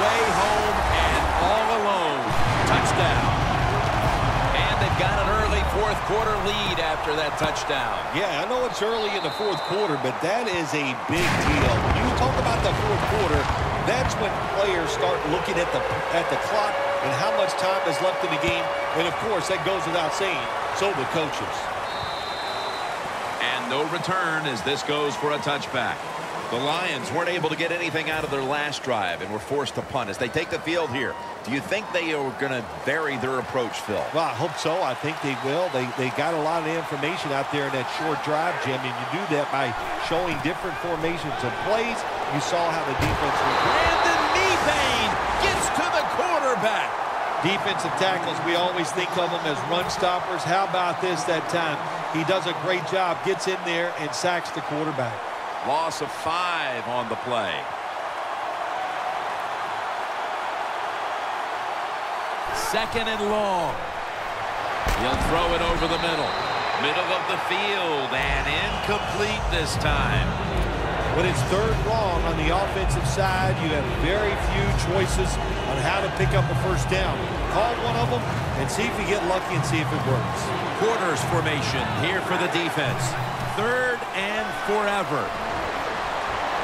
way home and all alone. Touchdown. And they've got an early fourth quarter lead after that touchdown. Yeah, I know it's early in the fourth quarter, but that is a big deal. When you talk about the fourth quarter, that's when players start looking at the clock and how much time is left in the game. And, of course, that goes without saying, so the coaches. And no return as this goes for a touchback. The Lions weren't able to get anything out of their last drive and were forced to punt as they take the field here. Do you think they are going to vary their approach, Phil? Well, I hope so. I think they will. They got a lot of information out there in that short drive, Jim, and you do that by showing different formations and plays. You saw how the defense was. Brandon Meebane gets to the quarterback. Defensive tackles, we always think of them as run stoppers. How about this that time? He does a great job, gets in there and sacks the quarterback. Loss of 5 on the play. Second and long. He'll throw it over the middle. Middle of the field and incomplete this time. When it's third long on the offensive side, you have very few choices on how to pick up a first down. Call one of them and see if you get lucky and see if it works. Quarters formation here for the defense. Third and forever.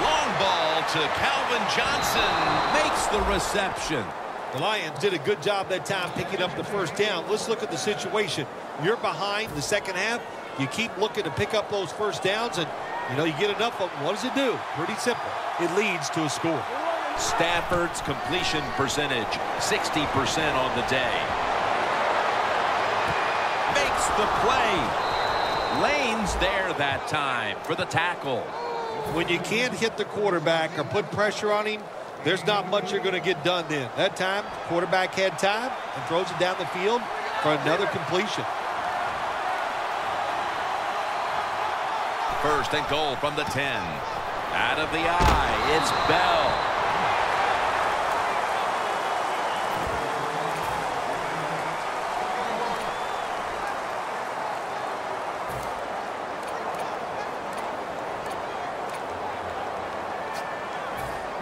Long ball to Calvin Johnson. Makes the reception. The Lions did a good job that time picking up the first down. Let's look at the situation. You're behind the second half. You keep looking to pick up those first downs, and you get enough of them. What does it do? Pretty simple. It leads to a score. Stafford's completion percentage, 60% on the day. Makes the play. Lane's there that time for the tackle. When you can't hit the quarterback or put pressure on him, there's not much you're going to get done then. That time, quarterback had time and throws it down the field for another completion. First and goal from the 10. Out of the eye, it's Bell.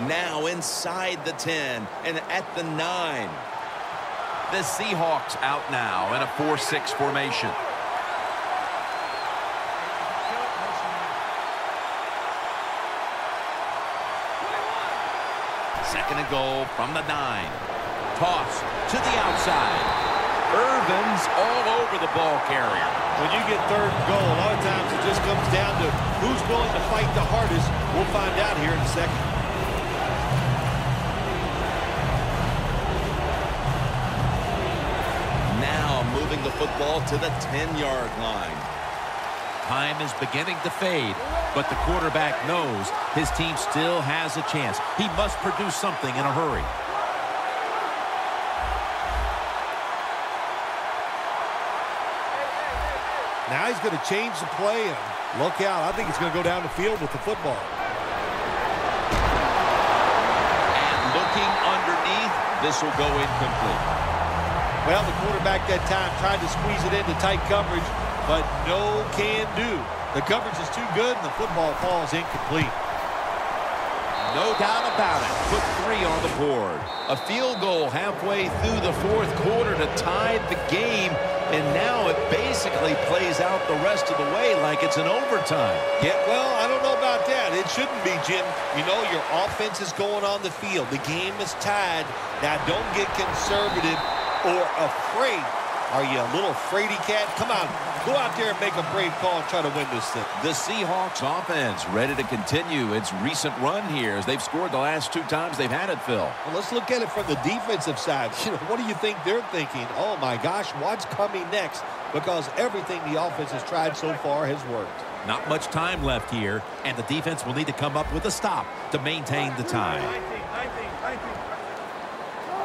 Now inside the 10 and at the 9. The Seahawks out now in a 4-6 formation. Second and goal from the 9. Toss to the outside. Irvin's all over the ball carrier. When you get third and goal, a lot of times it just comes down to who's willing to fight the hardest. We'll find out here in a second. Now moving the football to the 10-yard line. Time is beginning to fade, but the quarterback knows his team still has a chance. He must produce something in a hurry. Now he's going to change the play, and look out. I think he's going to go down the field with the football. And looking underneath, this will go incomplete. Well, the quarterback that time tried to squeeze it into tight coverage, but no can do. The coverage is too good, and the football falls incomplete. No doubt about it. Put 3 on the board. A field goal halfway through the fourth quarter to tie the game, and now it basically plays out the rest of the way like it's an overtime. Yeah, well, I don't know about that. It shouldn't be, Jim. Your offense is going on the field. The game is tied. Now, don't get conservative or afraid. Are you a little fraidy cat? Come on, go out there and make a brave call and try to win this thing. The Seahawks offense ready to continue its recent run here as they've scored the last 2 times they've had it, Phil. Well, let's look at it from the defensive side. What do you think they're thinking? Oh, my gosh, what's coming next? Because everything the offense has tried so far has worked. Not much time left here, and the defense will need to come up with a stop to maintain the time.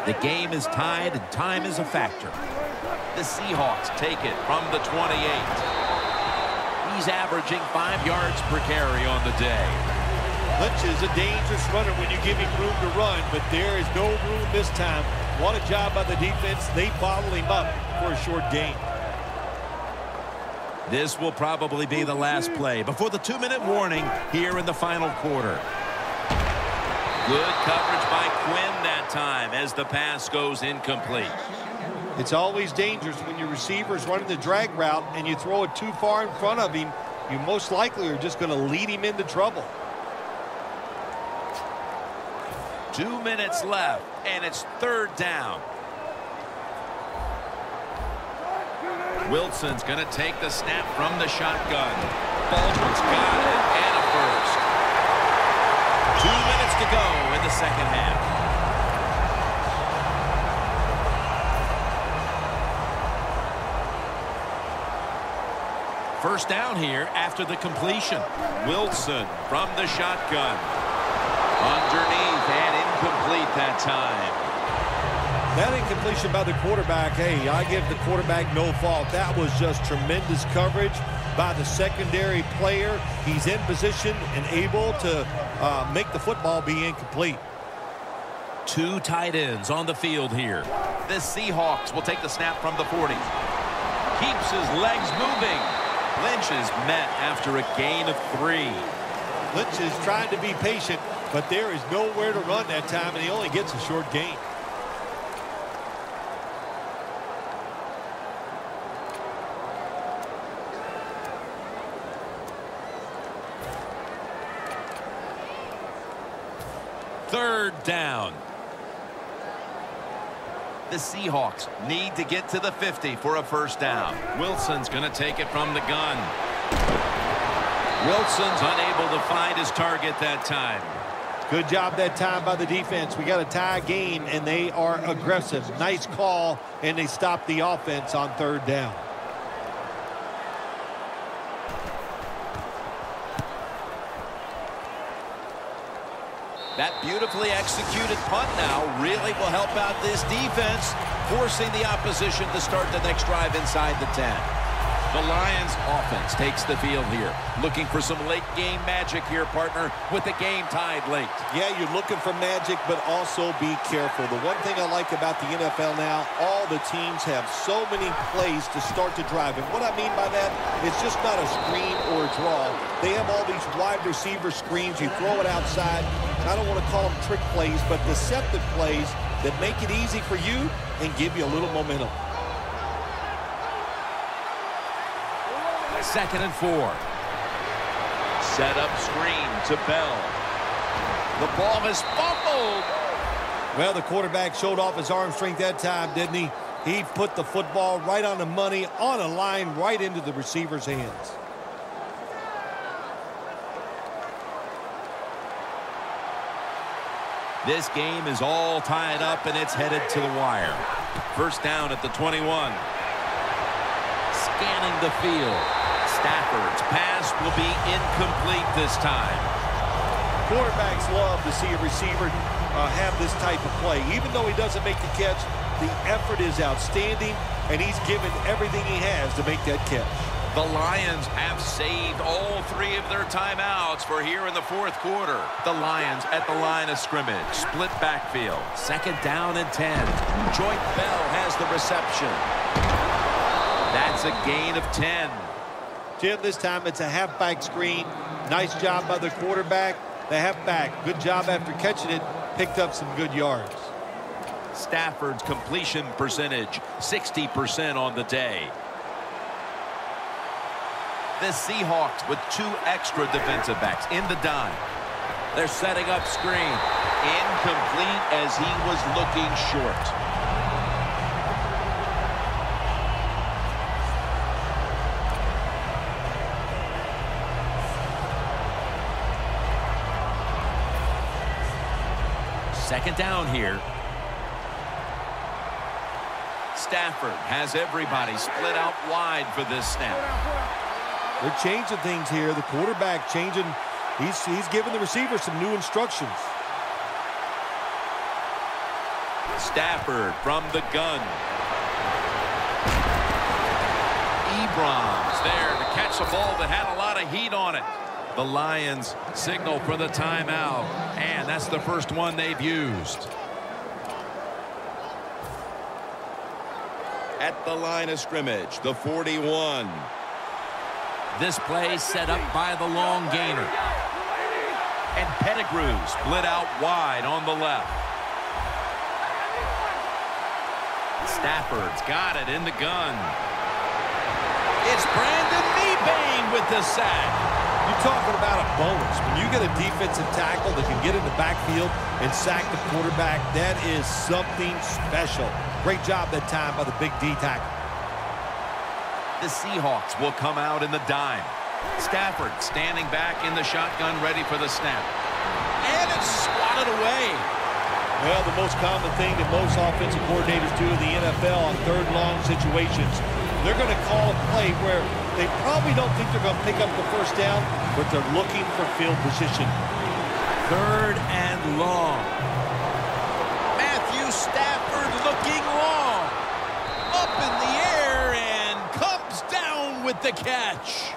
The game is tied, and time is a factor. The Seahawks take it from the 28. He's averaging 5 yards per carry on the day. Lynch is a dangerous runner when you give him room to run, but there is no room this time. What a job by the defense. They bottle him up for a short gain. This will probably be the last play before the 2-minute warning here in the final quarter. Good coverage by Quinn that time as the pass goes incomplete. It's always dangerous when your receiver's running the drag route and you throw it too far in front of him. You most likely are just going to lead him into trouble. 2 minutes left, and it's third down. Wilson's going to take the snap from the shotgun. Baldwin's got it, and a first. 2 minutes to go in the second half. First down here after the completion. Wilson from the shotgun. Underneath and incomplete that time. That incompletion by the quarterback, hey, I give the quarterback no fault. That was just tremendous coverage by the secondary player. He's in position and able to make the football be incomplete. 2 tight ends on the field here. The Seahawks will take the snap from the 40. Keeps his legs moving. Lynch is met after a gain of 3. Lynch is trying to be patient, but there is nowhere to run that time, and he only gets a short gain. Third down. The Seahawks need to get to the 50 for a first down. Wilson's going to take it from the gun. Wilson's unable to find his target that time. Good job that time by the defense. We got a tie game, and they are aggressive. Nice call, and they stop the offense on third down. That beautifully executed punt now really will help out this defense, forcing the opposition to start the next drive inside the 10. The Lions offense takes the field here. Looking for some late game magic here, partner, with the game tied late. Yeah, you're looking for magic, but also be careful. The one thing I like about the NFL now, all the teams have so many plays to start the drive. And what I mean by that, it's just not a screen or a draw. They have all these wide receiver screens. You throw it outside. I don't want to call them trick plays, but deceptive plays that make it easy for you and give you a little momentum. 2nd and 4. Set up screen to Bell. The ball is fumbled. Well, the quarterback showed off his arm strength that time, didn't he? He put the football right on the money, on a line, right into the receiver's hands. This game is all tied up, and it's headed to the wire. First down at the 21. Scanning the field. Stafford's pass will be incomplete this time. Quarterbacks love to see a receiver have this type of play. Even though he doesn't make the catch, the effort is outstanding, and he's given everything he has to make that catch. The Lions have saved all 3 of their timeouts for here in the 4th quarter. The Lions at the line of scrimmage. Split backfield. 2nd down and 10. Joint Bell has the reception. That's a gain of 10. Jim, this time it's a halfback screen. Nice job by the quarterback. The halfback, good job after catching it. Picked up some good yards. Stafford's completion percentage, 60% on the day. The Seahawks with 2 extra defensive backs in the dime. They're setting up screen. Incomplete as he was looking short. Second down here. Stafford has everybody split out wide for this snap. They're changing things here. The quarterback changing. He's giving the receiver some new instructions. Stafford from the gun. Ebrom's there to catch a ball that had a lot of heat on it. The Lions signal for the timeout, and that's the first one they've used. At the line of scrimmage, the 41. This play set up by the long gainer. And Pettigrew split out wide on the left. Stafford's got it in the gun. It's Brandon Mebane with the sack. You're talking about a bonus. When you get a defensive tackle that can get in the backfield and sack the quarterback, that is something special. Great job that time by the big D tackle. The Seahawks will come out in the dime. Stafford standing back in the shotgun, ready for the snap. And it's swatted away. Well, the most common thing that most offensive coordinators do in the NFL on third long situations, they're going to call a play where they probably don't think they're going to pick up the first down, but they're looking for field position. 3rd and long. Matthew Stafford looking long. Up in the air and comes down with the catch.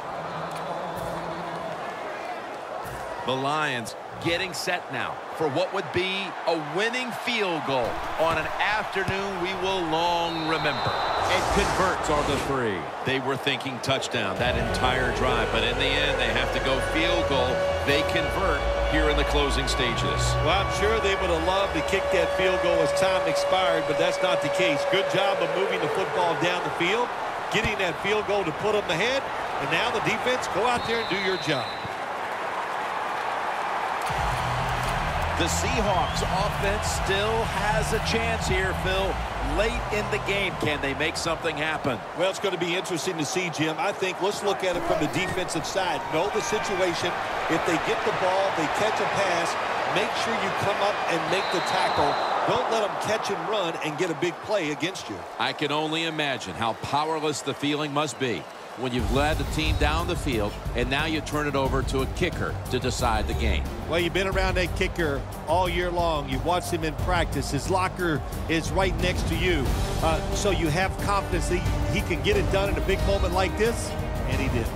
The Lions getting set now for what would be a winning field goal on an afternoon we will long remember. It converts on the 3. They were thinking touchdown that entire drive, but in the end they have to go field goal. They convert here in the closing stages. Well, I'm sure they would have loved to kick that field goal as time expired, but that's not the case. Good job of moving the football down the field, getting that field goal to put them ahead, and now the defense, go out there and do your job. The Seahawks offense still has a chance here, Phil. Late in the game, can they make something happen? Well, it's going to be interesting to see, Jim. I think let's look at it from the defensive side. Know the situation. If they get the ball, they catch a pass, make sure you come up and make the tackle. Don't let them catch and run and get a big play against you. I can only imagine how powerless the feeling must be when you've led the team down the field and now you turn it over to a kicker to decide the game. Well, you've been around that kicker all year long. You've watched him in practice. His locker is right next to you. So you have confidence that he can get it done in a big moment like this, and he did.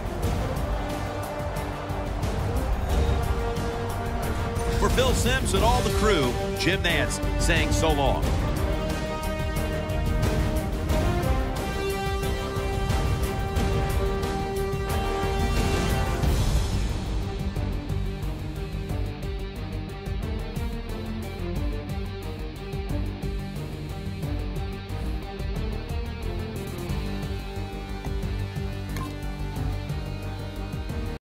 For Phil Simms and all the crew, Jim Nantz saying so long.